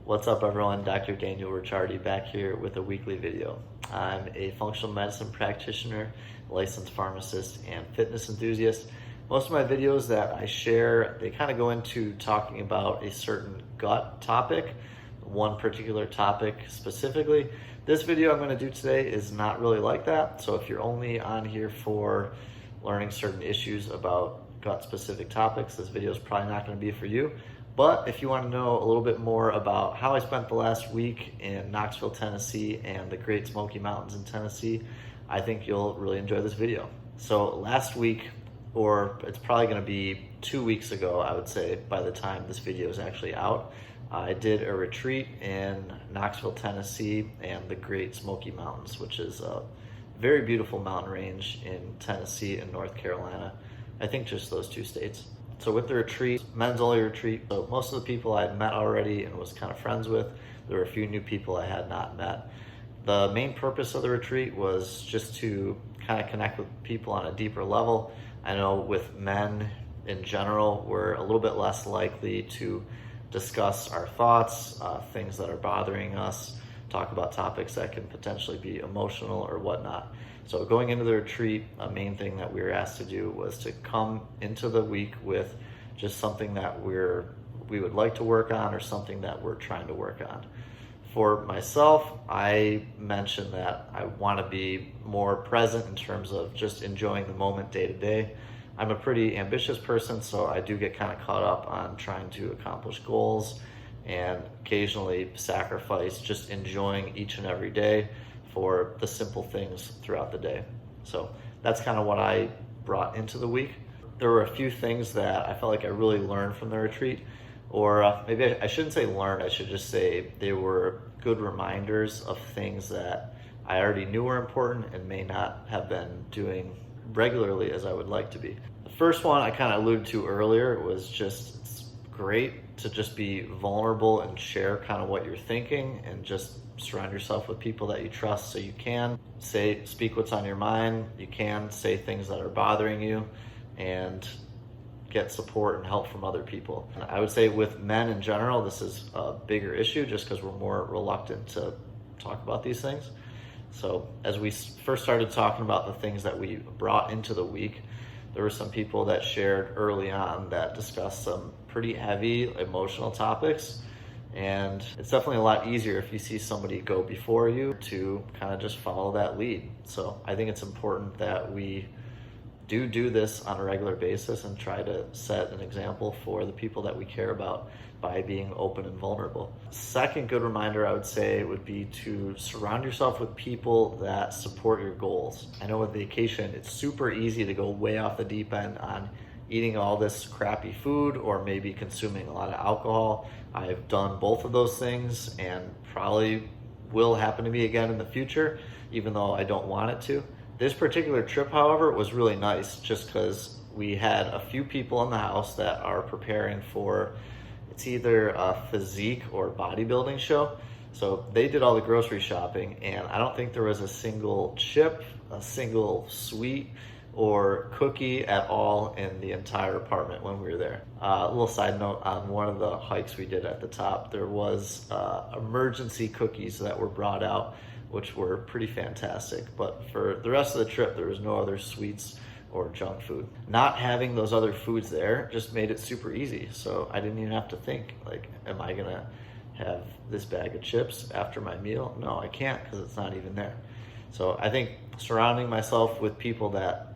What's up everyone, Dr. Daniel Ricciardi back here with a weekly video. I'm a functional medicine practitioner, licensed pharmacist, and fitness enthusiast. Most of my videos that I share, they kind of go into talking about a certain gut topic, one particular topic specifically. This video I'm going to do today is not really like that, so if you're only on here for learning certain issues about gut specific topics, this video is probably not going to be for you. But if you want to know a little bit more about how I spent the last week in Knoxville, Tennessee and the Great Smoky Mountains in Tennessee, I think you'll really enjoy this video. So last week, or it's probably going to be 2 weeks ago, I would say, by the time this video is actually out, I did a retreat in Knoxville, Tennessee and the Great Smoky Mountains, which is a very beautiful mountain range in Tennessee and North Carolina. I think just those two states. So with the retreat, men's only retreat, so most of the people I had met already and was kind of friends with. There were a few new people I had not met. The main purpose of the retreat was just to kind of connect with people on a deeper level. I know with men in general, we're a little bit less likely to discuss our thoughts, things that are bothering us, talk about topics that can potentially be emotional or whatnot. So going into the retreat, a main thing that we were asked to do was to come into the week with just something that we would like to work on or something that we're trying to work on. For myself, I mentioned that I want to be more present in terms of just enjoying the moment day to day. I'm a pretty ambitious person, so I do get kind of caught up on trying to accomplish goals and occasionally sacrifice just enjoying each and every day for the simple things throughout the day. So that's kind of what I brought into the week. There were a few things that I felt like I really learned from the retreat, or maybe I shouldn't say learned, I should just say they were good reminders of things that I already knew were important and may not have been doing regularly as I would like to be. The first one I kind of alluded to earlier was just it's great to just be vulnerable and share kind of what you're thinking and just surround yourself with people that you trust so you can speak what's on your mind, you can say things that are bothering you, and get support and help from other people. And I would say with men in general, this is a bigger issue just because we're more reluctant to talk about these things. So as we first started talking about the things that we brought into the week, there were some people that shared early on that discussed some pretty heavy emotional topics. And it's definitely a lot easier if you see somebody go before you to kind of just follow that lead. So I think it's important that we do this on a regular basis and try to set an example for the people that we care about by being open and vulnerable. Second good reminder I would say would be to surround yourself with people that support your goals. I know with vacation, it's super easy to go way off the deep end on eating all this crappy food or maybe consuming a lot of alcohol. I've done both of those things and probably will happen to me again in the future, even though I don't want it to. This particular trip, however, was really nice just because we had a few people in the house that are preparing for, it's either a physique or bodybuilding show. So they did all the grocery shopping and I don't think there was a single chip, a single sweet, or cookie at all in the entire apartment when we were there. A little side note on one of the hikes we did at the top, there was emergency cookies that were brought out, which were pretty fantastic. But for the rest of the trip, there was no other sweets or junk food. Not having those other foods there just made it super easy. So I didn't even have to think, like, am I gonna have this bag of chips after my meal? No, I can't because it's not even there. So I think surrounding myself with people that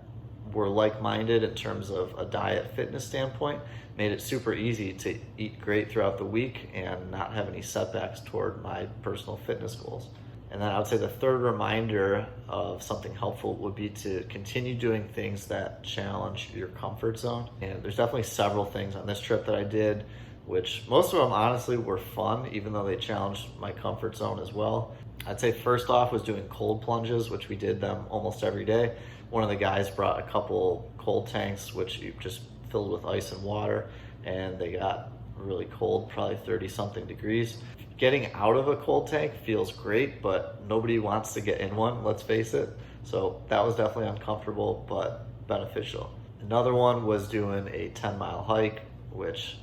were like-minded in terms of a diet fitness standpoint made it super easy to eat great throughout the week and not have any setbacks toward my personal fitness goals. And then I would say the third reminder of something helpful would be to continue doing things that challenge your comfort zone. And there's definitely several things on this trip that I did, which most of them honestly were fun, even though they challenged my comfort zone as well. I'd say first off was doing cold plunges, which we did them almost every day. One of the guys brought a couple cold tanks, which you just filled with ice and water, and they got really cold, probably 30 something degrees. Getting out of a cold tank feels great, but nobody wants to get in one, let's face it. So that was definitely uncomfortable, but beneficial. Another one was doing a 10-mile hike, which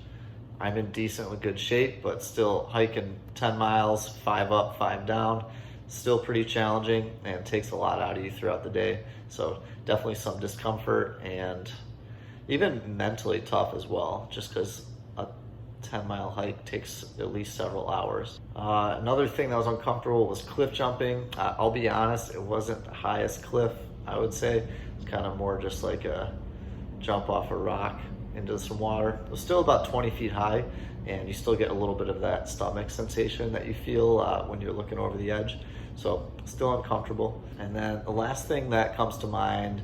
I'm in decently good shape, but still hiking 10 miles, 5 up, 5 down, still pretty challenging and takes a lot out of you throughout the day. So definitely some discomfort and even mentally tough as well, just because a 10-mile hike takes at least several hours. Another thing that was uncomfortable was cliff jumping. I'll be honest, it wasn't the highest cliff, I would say. It's kind of more just like a jump off a rock into some water. It was still about 20 feet high, and you still get a little bit of that stomach sensation that you feel when you're looking over the edge. So still uncomfortable. And then the last thing that comes to mind,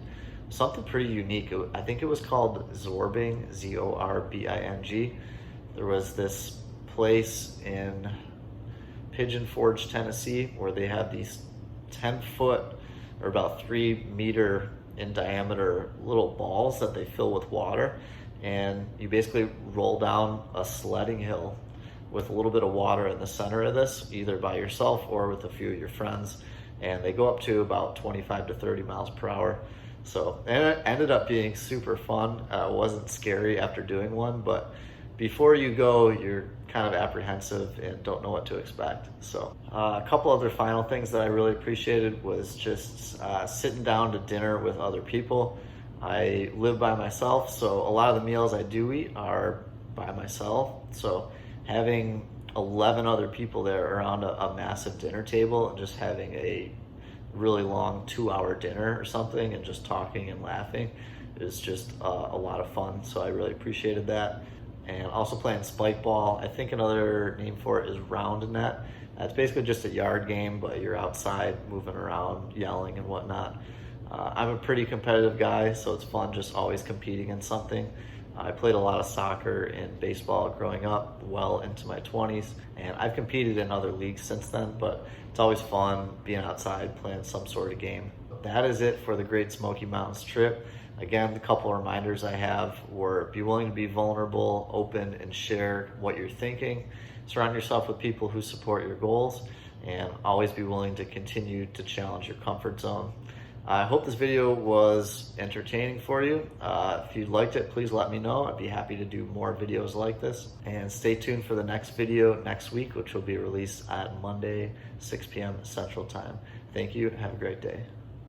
something pretty unique. I think it was called Zorbing, Zorbing. There was this place in Pigeon Forge, Tennessee, where they have these 10-foot or about 3-meter in diameter little balls that they fill with water, and you basically roll down a sledding hill with a little bit of water in the center of this, either by yourself or with a few of your friends, and they go up to about 25 to 30 miles per hour. So, and it ended up being super fun. It wasn't scary after doing one, but before you go, you're kind of apprehensive and don't know what to expect. So a couple other final things that I really appreciated was just sitting down to dinner with other people. I live by myself, so a lot of the meals I do eat are by myself. So having 11 other people there around a massive dinner table and just having a really long 2-hour dinner or something and just talking and laughing is just a lot of fun. So I really appreciated that. And also playing spike ball. I think another name for it is round net. It's basically just a yard game, but you're outside moving around, yelling and whatnot. I'm a pretty competitive guy, so it's fun just always competing in something. I played a lot of soccer and baseball growing up, well into my 20s, and I've competed in other leagues since then, but it's always fun being outside playing some sort of game. That is it for the Great Smoky Mountains trip. Again, the couple of reminders I have were be willing to be vulnerable, open, and share what you're thinking. Surround yourself with people who support your goals, and always be willing to continue to challenge your comfort zone. I hope this video was entertaining for you. If you liked it, please let me know. I'd be happy to do more videos like this. And stay tuned for the next video next week, which will be released on Monday, 6 p.m. Central Time. Thank you. Have a great day.